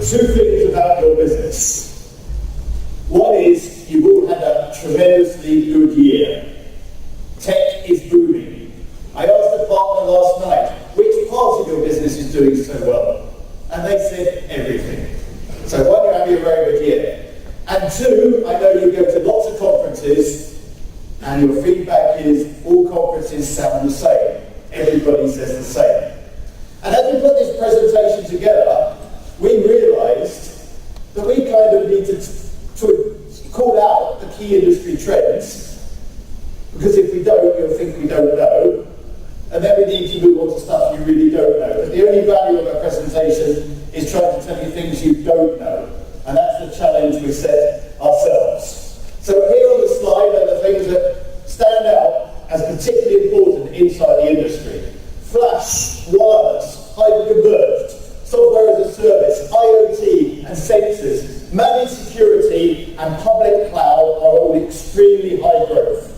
two things about your business. One is you've all had a tremendously good year. Tech is booming. I asked a partner last night, which part of your business is doing so well? And they said everything. So one, you're having a very good year. And two, I know you go to lots of conferences and your feedback is all conferences sound the same. Everybody says the same. And as we put this presentation together, we realized that we kind of need to call out the key industry trends, because if we don't, you'll think we don't know. And then we need to move on to stuff you really don't know. But the only value of our presentation is trying to tell you things you don't know. And that's the challenge we set ourselves. So here on the slide are the things that stand out as particularly important inside the industry. Flash, wireless, hyper-converged, software as a service, IoT and sensors, managed security and public cloud are all extremely high growth.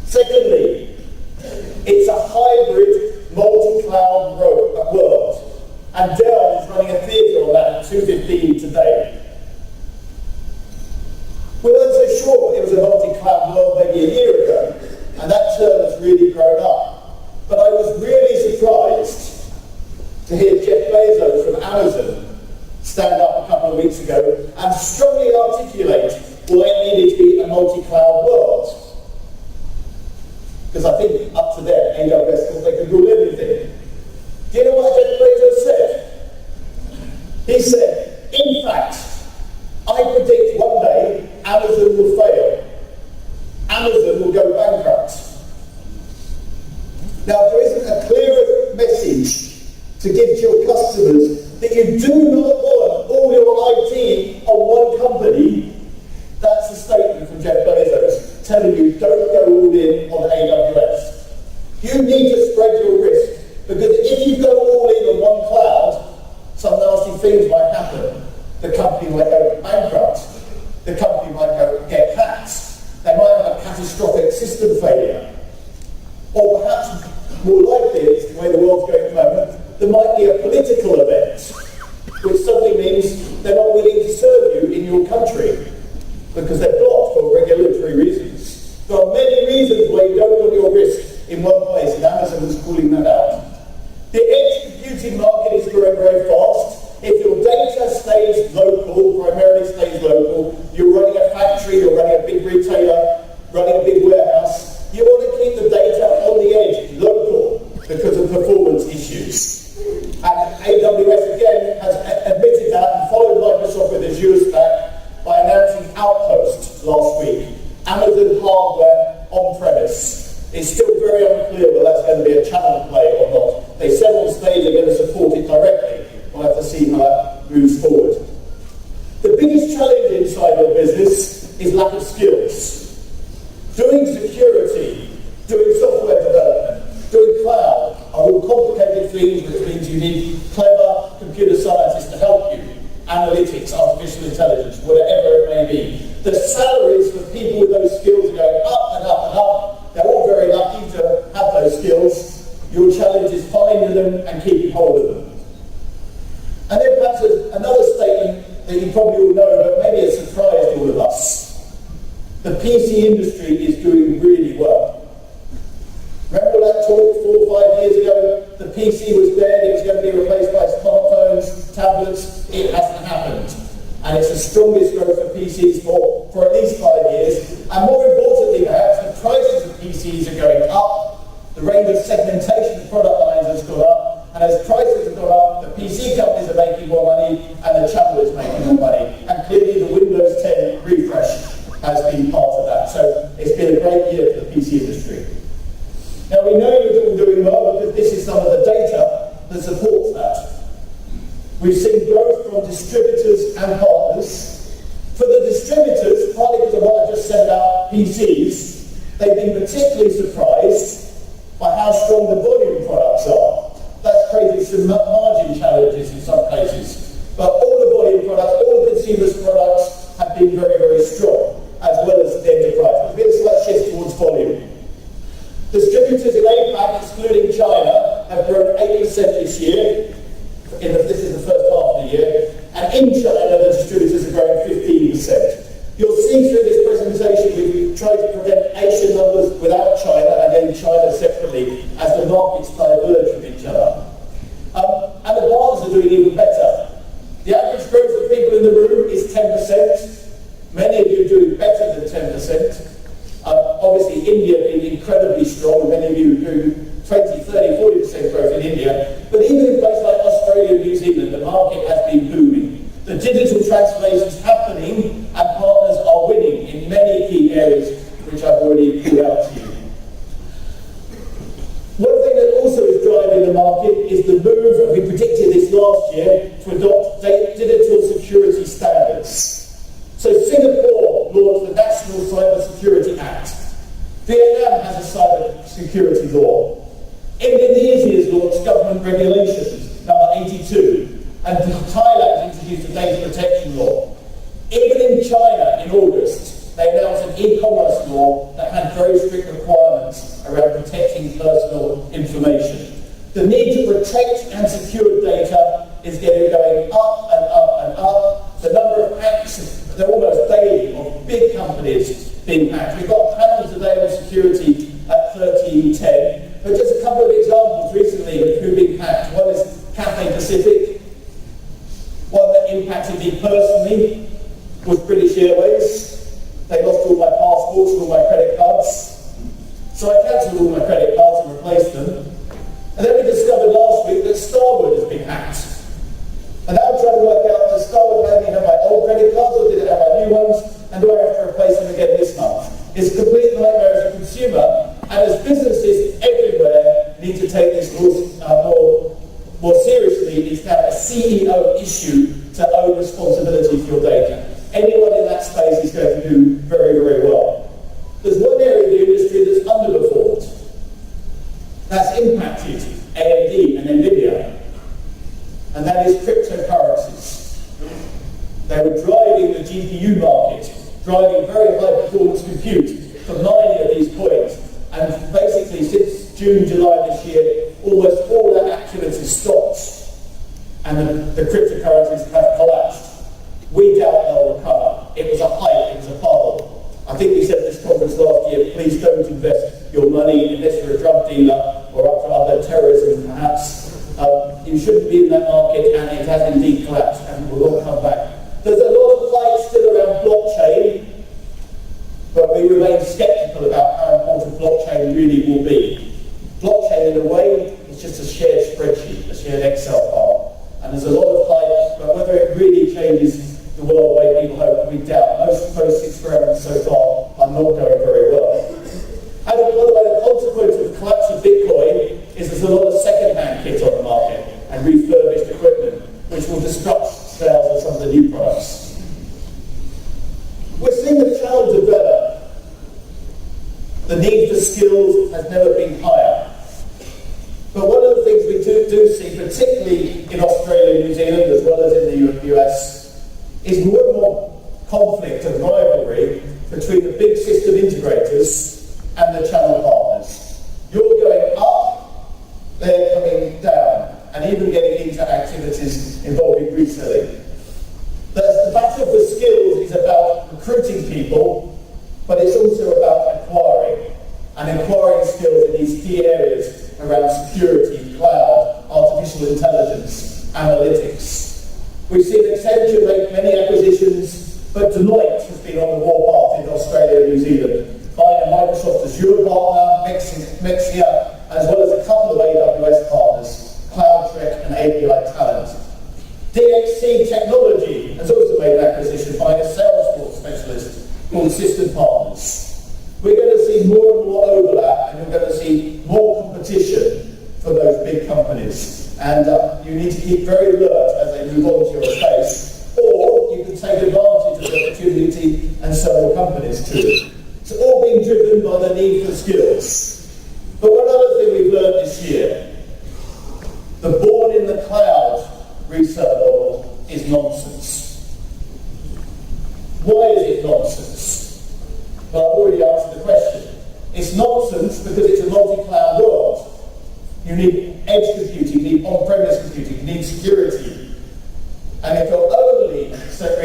Secondly, it's a hybrid multi-cloud world. And Dell is running a theatre on that at 2:15 today. We weren't so sure it was a multi-cloud world maybe a year ago, and that term has really grown up. But I was really surprised to hear Jeff Bezos from Amazon stand up a couple of weeks ago and strongly articulate why it needed to be a multi-cloud world. Because I think up to then, AWS thought they could rule everything. Do you know what Jeff Bezos said? He said, in fact, I predict one day Amazon will fail. Amazon will go bankrupt. Now, there isn't a clearer message to give to your customers that you do not want all your IT on one company. That's a statement from Jeff Bezos telling you don't go all in on AWS. You need to spread your risk, because if you go all in on one cloud, some nasty things might happen. The company might go bankrupt. The company might get hacked. They might have a catastrophic system failure. Or perhaps, more likely, it's the way the world's going at the moment, there might be a political event, which suddenly means they're not willing to serve you in your country, because they're blocked for regulatory reasons. There are many reasons why you don't want your risk in one place, and Amazon is calling that out. The edge computing market is growing very fast. If your data stays local, primarily stays local, you're running a factory, you're running a big retailer, running a big warehouse, you want to keep the data on the edge, local, because of performance issues. And AWS again has admitted that and followed Microsoft with Azure Stack by announcing Outpost last week. Amazon hardware on-premise. It's still very unclear whether that's going to be a channel play or not. They said on stage they're going to support it directly. We'll have to see how that moves forward. The biggest challenge inside your business is lack of skills. Doing security, doing software development, doing cloud are all complicated things, which means you need clever computer scientists to help you. Analytics, artificial intelligence, whatever it may be. The salaries for people with those skills are going up and up and up. They're all very lucky to have those skills. Your challenge is finding them and keeping hold of them. And then perhaps another statement that you probably all know, but maybe it surprised all of us. The PC industry is doing really well. Remember that talk 4 or 5 years ago? The PC was dead, it was going to be replaced by smartphones, tablets. It hasn't happened. And it's the strongest growth of PCs for at least 5 years. And more importantly, perhaps, the prices of PCs are going up. The range of segmentation of product lines has gone up. And as prices have gone up, the PC companies are making more money and the channel is making more money. And clearly the Windows 10 refresh has been part of that. So it's been a great year for the PC industry. Now we know you're all doing well because this is some of the data that supports that. We've seen growth from distributors and partners. For the distributors, partly because of what I just said about PCs, they've been particularly surprised by how strong the volume products are. That's created some margin challenges in some cases. But all the volume products, all the consumers' products have been very, very strong, as well as the enterprise. There's been a slight shift towards volume. Distributors in APAC, excluding China, have grown 8% this year. This is the first half of the year. And in China, the distributors are growing 15%. You'll see through this presentation we've tried to present Asian numbers without China and then China separately as the markets diverge from each other. And the partners are doing even better. The average growth of people in the room is 10%. Many of you are doing better than 10%. Obviously, India being incredibly strong. Many of you do 20, 30, 40% growth in India. But even in places like Australia and New Zealand, the market has been booming. The digital transformation is happening, and partners are winning in many key areas, which I've already pulled out to you. One thing that also is driving the market is the move, and we predicted this last year, to adopt digital security standards. So Singapore launched the National Cyber Security Act. Vietnam has a cyber security law. Indonesia has launched government regulations, number 82. And Thailand introduced a data protection law. Even in China, in August, they announced an e-commerce law that had very strict requirements around protecting personal information. The need to protect and secure data is going up and up and up. The number of hacks, they're almost daily, of big companies being hacked. We've got a panel today on security at 13:10. But just a couple of examples recently of who've been hacked. One is Cathay Pacific. One that impacted me personally was British Airways. They lost all my passports and all my credit cards. So I cancelled all my credit cards and replaced them. And then we discovered last week that Starwood has been hacked. And now I'm trying to work out, does Starwood have my old credit cards or did it have my new ones? And do I have to replace them again this month? It's a complete nightmare as a consumer. And as businesses everywhere need to take this more seriously, it's now a CEO issue to own responsibility for your data. Anyone in that space is going to do very, very well. There's one area of the industry that's underperformed. That's impacted AMD and NVIDIA. And that is cryptocurrencies. They were driving the GPU market, driving very high performance compute for mining of these coins. And basically, since June, July this year, almost all that activity stopped. And the cryptocurrencies have collapsed. We doubt they'll recover. It was a hype, it was a bubble. I think we said at this conference last year, please don't invest your money unless you're a drug dealer or up to other terrorism perhaps. You shouldn't be in that market, and it has indeed collapsed, and will all come back. There's a lot of hype still around blockchain, but we remain sceptical about how important blockchain really will be. Blockchain, in a way, is just a shared spreadsheet, a shared Excel file. And there's a lot of hype, but whether it really changes the world the way people hope, we doubt. Most experiments so far are not going very well. And by the way, the consequence of the collapse of Bitcoin is there's a lot of second-hand kit on the market and refurbished equipment, which will disrupt sales of some of the new products. We're seeing the cloud develop. The need for skills has never been higher. But one of the things we do see, particularly in Australia and New Zealand, as well as in the US, is more and more conflict and rivalry between the big system integrators and the channel partners. You're going up, they're coming down, and even getting into activities involving reselling. The battle for skills is about recruiting people, but it's also about acquiring skills in these key areas around security, cloud, artificial intelligence, analytics. We've seen Accenture make many acquisitions, but Deloitte has been on the warpath in Australia and New Zealand, buying a Microsoft Azure partner, Mexia, as well as a couple of AWS partners, CloudTrek and API Talent. DXC Technology has also made an acquisition, buying a Salesforce specialist called System Partners. We're going to see more and more overlap, and you're going to see more competition for those big companies. And you need to keep very alert as they move on to your space, or you can take advantage of the opportunity and sell your companies too. It's all being driven by the need for skills. But one other thing we've learned this year, the born in the cloud research model is nonsense. Why is it nonsense? Well, I've already answered the question. It's nonsense because it's a multi-cloud world. You need edge computing, you need on-premise computing, you need security. And if you're only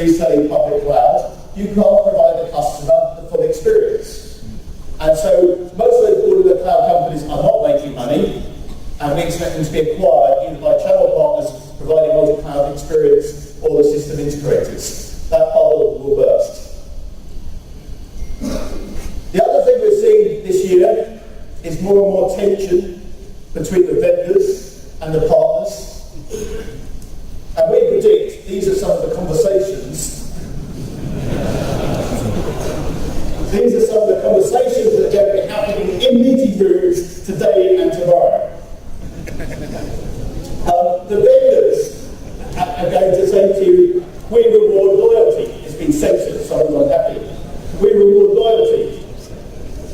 reselling public cloud, you can't provide the customer the full experience. And so most of those all-in-the cloud companies are not making money, and we expect them to be acquired either by channel partners providing multi-cloud experience or the system integrators. That bubble will burst. The other thing we're seeing this year is more and more tension between the vendors and the partners. And we predict these are some of the conversations. These are some of the conversations that are going to be happening in meeting rooms today and tomorrow. The vendors are going to say to you, we reward loyalty. It's been censored, so I'm not happy. We reward loyalty.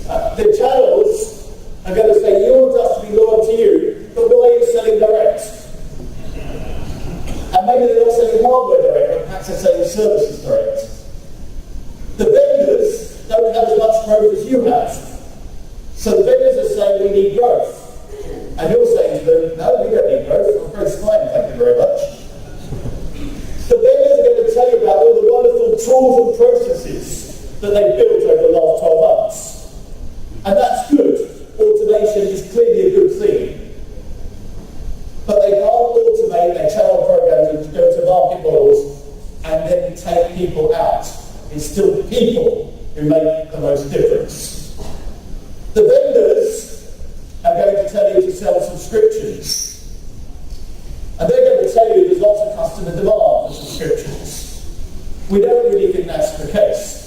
The channels are going to say, you want us to be loyal to you, but why are you selling direct? And maybe they're not selling hardware direct, but perhaps they're selling services direct. The vendors don't have as much growth as you have. So the vendors are saying we need growth. And you're saying to them, no, we don't need growth. Our growth's fine, thank you very much. The vendors are going to tell you about all the wonderful tools and processes that they've built over the last 12 months. And that's good. Automation is clearly a good thing. But they can't automate their channel programs and go-to-market models and then take people out. It's still people who make the most difference. The vendors are going to tell you to sell subscriptions. And they're going to tell you there's lots of customer demand for subscriptions. We don't really think that's the case.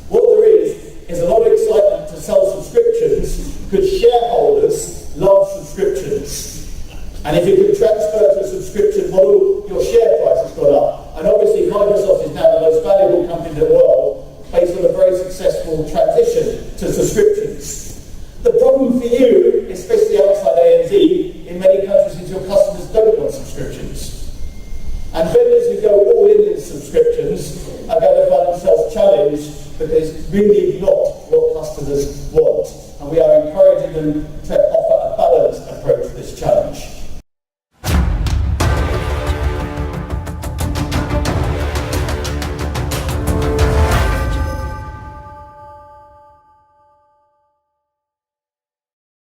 What there is a lot of excitement to sell subscriptions because shareholders love subscriptions. And if you can transfer to a subscription model, your share price has gone up. And obviously Microsoft is now the most valuable company in the world based on a very successful transition to subscriptions. The problem for you, especially outside ANZ, in many countries is your customers don't want subscriptions. And vendors who go all in subscriptions are going to find themselves challenged because it's really not what customers